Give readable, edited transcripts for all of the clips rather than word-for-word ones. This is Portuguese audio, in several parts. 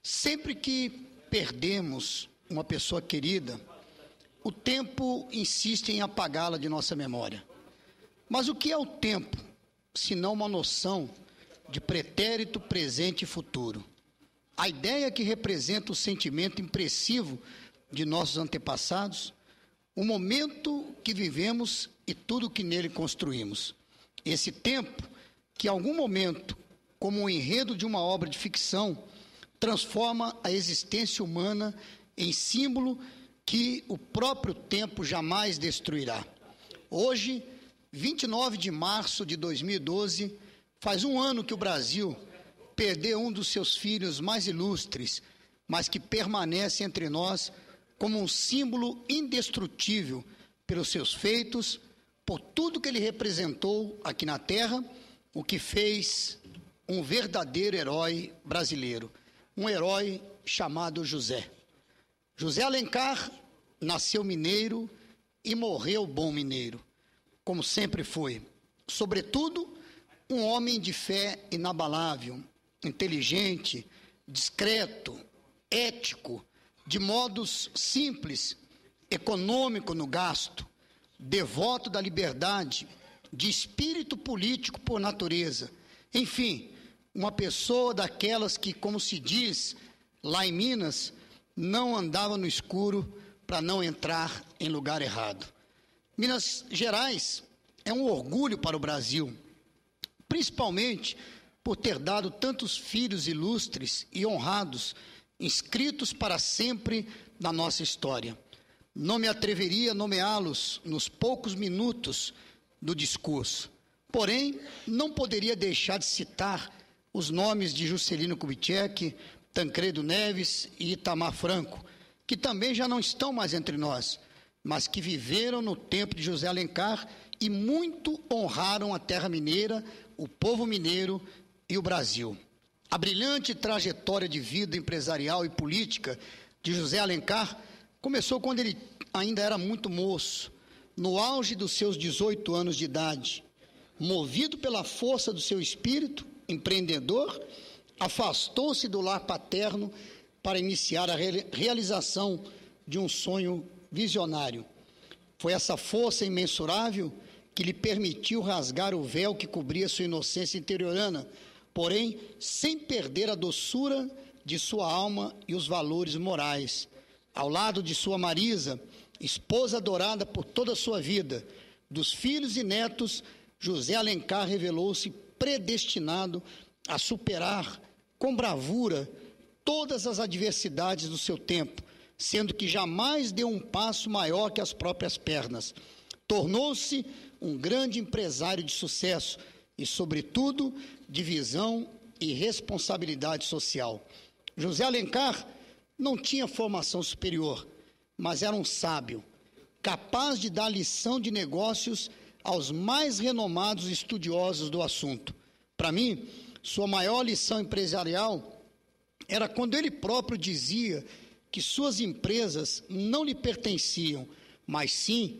Sempre que perdemos uma pessoa querida, o tempo insiste em apagá-la de nossa memória. Mas o que é o tempo, senão uma noção de pretérito, presente e futuro? A ideia que representa o sentimento impressivo de nossos antepassados, o momento que vivemos e tudo que nele construímos. Esse tempo que, em algum momento, como o enredo de uma obra de ficção, transforma a existência humana em símbolo que o próprio tempo jamais destruirá. Hoje, 29 de março de 2012, faz um ano que o Brasil perdeu um dos seus filhos mais ilustres, mas que permanece entre nós como um símbolo indestrutível pelos seus feitos, por tudo que ele representou aqui na Terra, o que fez um verdadeiro herói brasileiro, um herói chamado José. José Alencar nasceu mineiro e morreu bom mineiro, como sempre foi. Sobretudo, um homem de fé inabalável, inteligente, discreto, ético, de modos simples, econômico no gasto, devoto da liberdade, de espírito político por natureza. Enfim, uma pessoa daquelas que, como se diz lá em Minas, não andava no escuro para não entrar em lugar errado. Minas Gerais é um orgulho para o Brasil, principalmente por ter dado tantos filhos ilustres e honrados, inscritos para sempre na nossa história. Não me atreveria a nomeá-los nos poucos minutos do discurso. Porém, não poderia deixar de citar os nomes de Juscelino Kubitschek, Tancredo Neves e Itamar Franco, que também já não estão mais entre nós, mas que viveram no tempo de José Alencar e muito honraram a terra mineira, o povo mineiro e o Brasil. A brilhante trajetória de vida empresarial e política de José Alencar começou quando ele ainda era muito moço, no auge dos seus 18 anos de idade. Movido pela força do seu espírito empreendedor, afastou-se do lar paterno para iniciar a realização de um sonho visionário. Foi essa força imensurável que lhe permitiu rasgar o véu que cobria sua inocência interiorana, porém sem perder a doçura de sua alma e os valores morais. Ao lado de sua Marisa, esposa adorada por toda a sua vida, dos filhos e netos, José Alencar revelou-se predestinado a superar com bravura todas as adversidades do seu tempo, sendo que jamais deu um passo maior que as próprias pernas. Tornou-se um grande empresário de sucesso e, sobretudo, de visão e responsabilidade social. José Alencar não tinha formação superior, mas era um sábio, capaz de dar lição de negócios aos mais renomados estudiosos do assunto. Para mim, sua maior lição empresarial era quando ele próprio dizia que suas empresas não lhe pertenciam, mas sim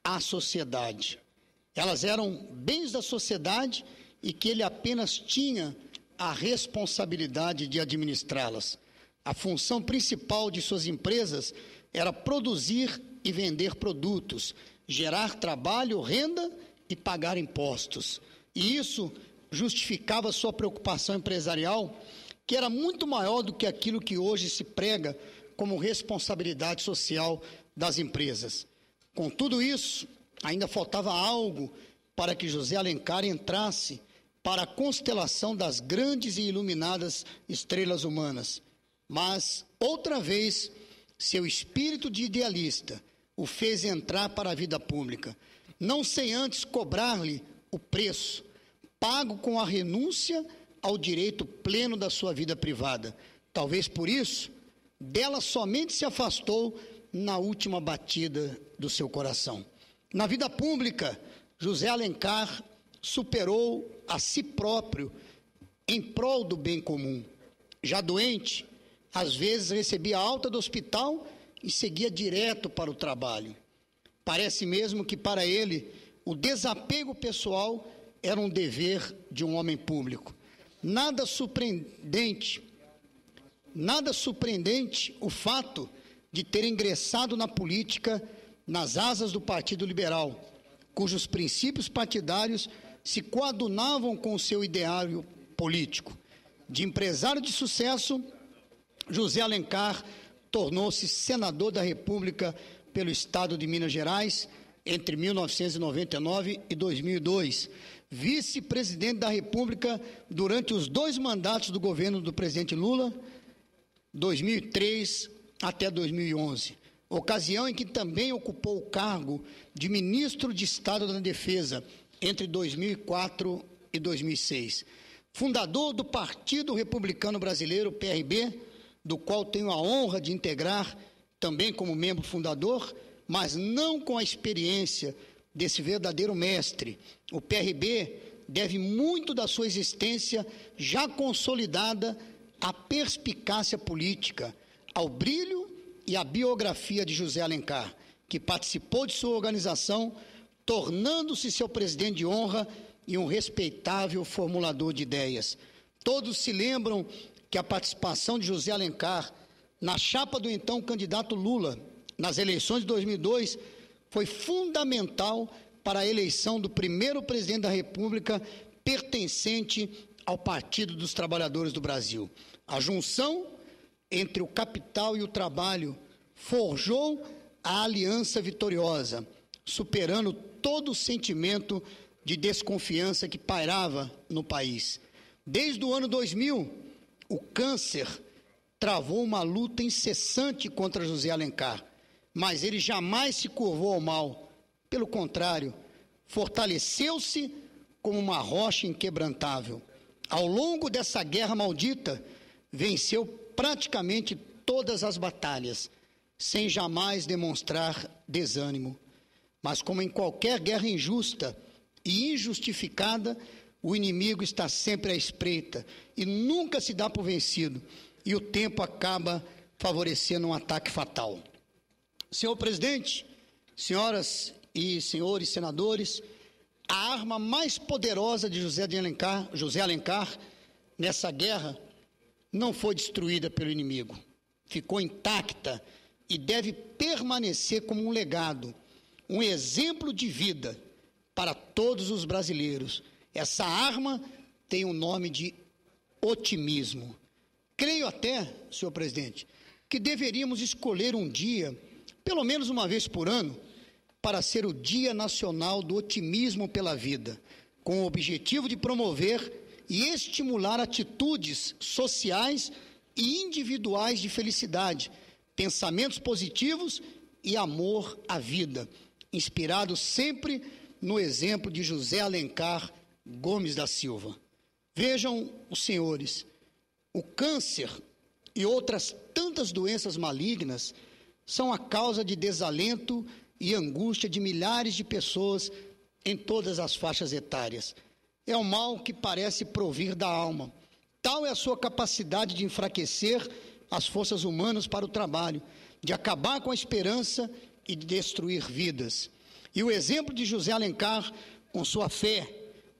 à sociedade. Elas eram bens da sociedade e que ele apenas tinha a responsabilidade de administrá-las. A função principal de suas empresas era produzir e vender produtos, gerar trabalho, renda e pagar impostos. E isso justificava sua preocupação empresarial, que era muito maior do que aquilo que hoje se prega como responsabilidade social das empresas. Com tudo isso, ainda faltava algo para que José Alencar entrasse para a constelação das grandes e iluminadas estrelas humanas. Mas, outra vez, seu espírito de idealista o fez entrar para a vida pública, não sem antes cobrar-lhe o preço, pago com a renúncia ao direito pleno da sua vida privada. Talvez por isso, dela somente se afastou na última batida do seu coração. Na vida pública, José Alencar superou a si próprio em prol do bem comum. Já doente, às vezes recebia alta do hospital e seguia direto para o trabalho. Parece mesmo que para ele o desapego pessoal era um dever de um homem público. Nada surpreendente Nada surpreendente o fato de ter ingressado na política nas asas do Partido Liberal, cujos princípios partidários se coadunavam com o seu ideário político. De empresário de sucesso, José Alencar tornou-se senador da República pelo Estado de Minas Gerais entre 1999 e 2002, vice-presidente da República durante os 2 mandatos do governo do presidente Lula, 2003 até 2011, ocasião em que também ocupou o cargo de ministro de Estado da Defesa entre 2004 e 2006. Fundador do Partido Republicano Brasileiro, PRB, do qual tenho a honra de integrar também como membro fundador, mas não com a experiência desse verdadeiro mestre. O PRB deve muito da sua existência já consolidada à perspicácia política, ao brilho e à biografia de José Alencar, que participou de sua organização, tornando-se seu presidente de honra e um respeitável formulador de ideias. Todos se lembram que a participação de José Alencar na chapa do então candidato Lula, nas eleições de 2002, foi fundamental para a eleição do primeiro presidente da República pertencente ao Partido dos Trabalhadores do Brasil. A junção entre o capital e o trabalho forjou a aliança vitoriosa, superando todo o sentimento de desconfiança que pairava no país. Desde o ano 2000, o câncer travou uma luta incessante contra José Alencar, mas ele jamais se curvou ao mal. Pelo contrário, fortaleceu-se como uma rocha inquebrantável. Ao longo dessa guerra maldita, venceu praticamente todas as batalhas, sem jamais demonstrar desânimo. Mas, como em qualquer guerra injusta e injustificada, o inimigo está sempre à espreita e nunca se dá por vencido, e o tempo acaba favorecendo um ataque fatal. Senhor presidente, senhoras e senhores senadores, a arma mais poderosa de José Alencar nessa guerra não foi destruída pelo inimigo, ficou intacta e deve permanecer como um legado, um exemplo de vida para todos os brasileiros. Essa arma tem o nome de otimismo. Creio até, senhor presidente, que deveríamos escolher um dia, pelo menos uma vez por ano, para ser o Dia Nacional do Otimismo pela Vida, com o objetivo de promover e estimular atitudes sociais e individuais de felicidade, pensamentos positivos e amor à vida, inspirado sempre no exemplo de José Alencar Gomes da Silva. Vejam os senhores, o câncer e outras tantas doenças malignas são a causa de desalento e angústia de milhares de pessoas em todas as faixas etárias. É um mal que parece provir da alma. Tal é a sua capacidade de enfraquecer as forças humanas para o trabalho, de acabar com a esperança e de destruir vidas. E o exemplo de José Alencar, com sua fé,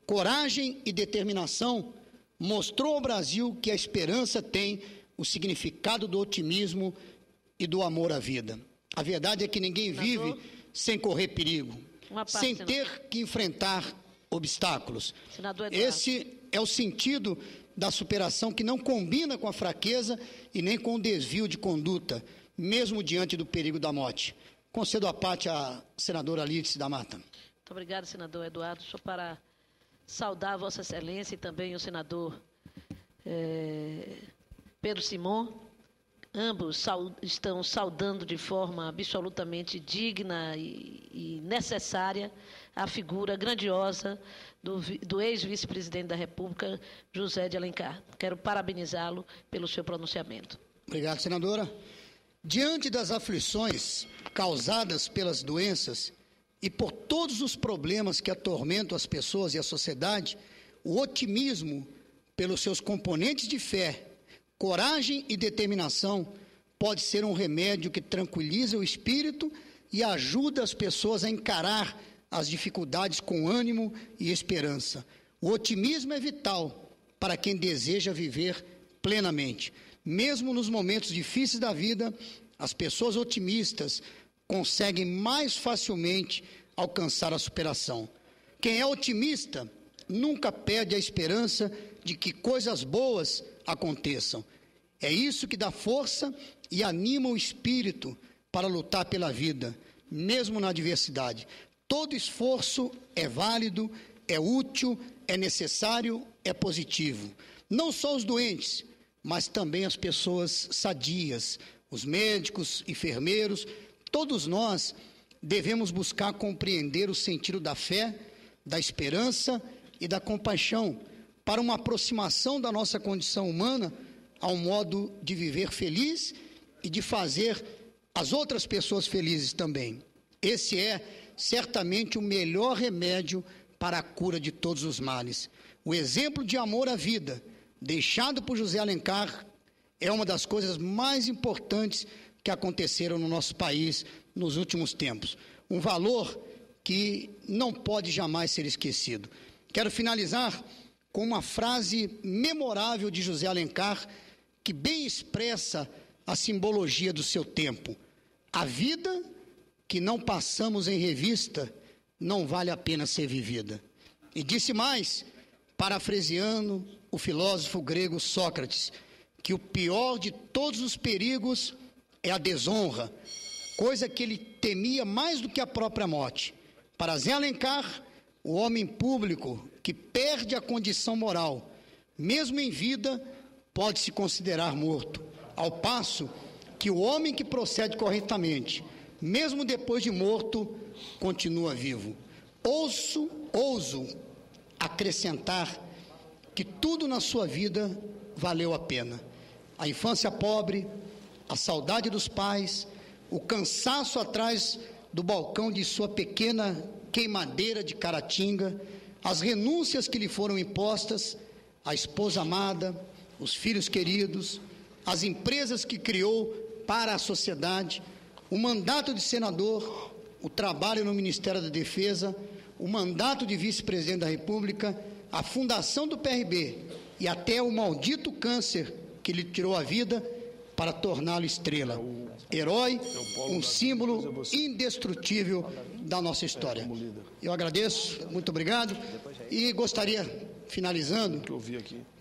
coragem e determinação, mostrou ao Brasil que a esperança tem o significado do otimismo e do amor à vida. A verdade é que ninguém vive sem correr perigo, sem ter que enfrentar obstáculos. Esse é o sentido da superação, que não combina com a fraqueza e nem com o desvio de conduta, mesmo diante do perigo da morte. Concedo a parte à senadora Lídice da Mata. Muito obrigada, senador Eduardo. Só para saudar a Vossa Excelência e também o senador Pedro Simon. Ambos estão saudando de forma absolutamente digna e necessária a figura grandiosa do ex-vice-presidente da República, José de Alencar. Quero parabenizá-lo pelo seu pronunciamento. Obrigado, senadora. Diante das aflições causadas pelas doenças e por todos os problemas que atormentam as pessoas e a sociedade, o otimismo, pelos seus componentes de fé, coragem e determinação, pode ser um remédio que tranquiliza o espírito e ajuda as pessoas a encarar as dificuldades com ânimo e esperança. O otimismo é vital para quem deseja viver plenamente. Mesmo nos momentos difíceis da vida, as pessoas otimistas conseguem mais facilmente alcançar a superação. Quem é otimista nunca perde a esperança de que coisas boas aconteçam. É isso que dá força e anima o espírito para lutar pela vida, mesmo na adversidade. Todo esforço é válido, é útil, é necessário, é positivo. Não só os doentes, mas também as pessoas sadias, os médicos, enfermeiros, todos nós devemos buscar compreender o sentido da fé, da esperança e da compaixão para uma aproximação da nossa condição humana ao modo de viver feliz e de fazer as outras pessoas felizes também. Esse é certamente o melhor remédio para a cura de todos os males. O exemplo de amor à vida, deixado por José Alencar, é uma das coisas mais importantes que aconteceram no nosso país nos últimos tempos. Um valor que não pode jamais ser esquecido. Quero finalizar com uma frase memorável de José Alencar, que bem expressa a simbologia do seu tempo. A vida que não passamos em revista não vale a pena ser vivida. E disse mais, parafraseando o filósofo grego Sócrates, que o pior de todos os perigos é a desonra, coisa que ele temia mais do que a própria morte. Para Zé Alencar, o homem público que perde a condição moral, mesmo em vida, pode se considerar morto, ao passo que o homem que procede corretamente, mesmo depois de morto, continua vivo. Ouso acrescentar que tudo na sua vida valeu a pena. A infância pobre, a saudade dos pais, o cansaço atrás do balcão de sua pequena queimadeira de Caratinga, as renúncias que lhe foram impostas, a esposa amada, os filhos queridos, as empresas que criou para a sociedade, o mandato de senador, o trabalho no Ministério da Defesa, o mandato de vice-presidente da República, a fundação do PRB e até o maldito câncer que lhe tirou a vida para torná-lo estrela, herói, um símbolo indestrutível da nossa história. Eu agradeço, muito obrigado, e gostaria, finalizando,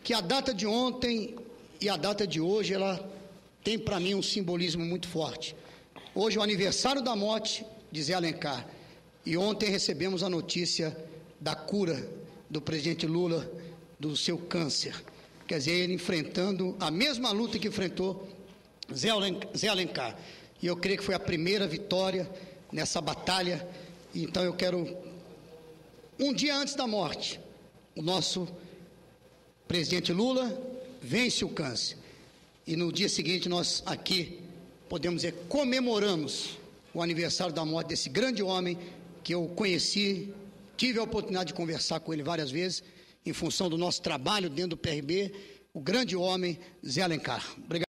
que a data de ontem e a data de hoje, ela tem para mim um simbolismo muito forte. Hoje é o aniversário da morte de Zé Alencar, e ontem recebemos a notícia da cura do presidente Lula do seu câncer. Quer dizer, ele enfrentando a mesma luta que enfrentou Zé Alencar. E eu creio que foi a primeira vitória nessa batalha. Então eu quero, um dia antes da morte, o nosso presidente Lula vence o câncer. E no dia seguinte nós aqui podemos dizer, comemoramos o aniversário da morte desse grande homem que eu conheci, tive a oportunidade de conversar com ele várias vezes, em função do nosso trabalho dentro do PRB, o grande homem Zé Alencar. Obrigado.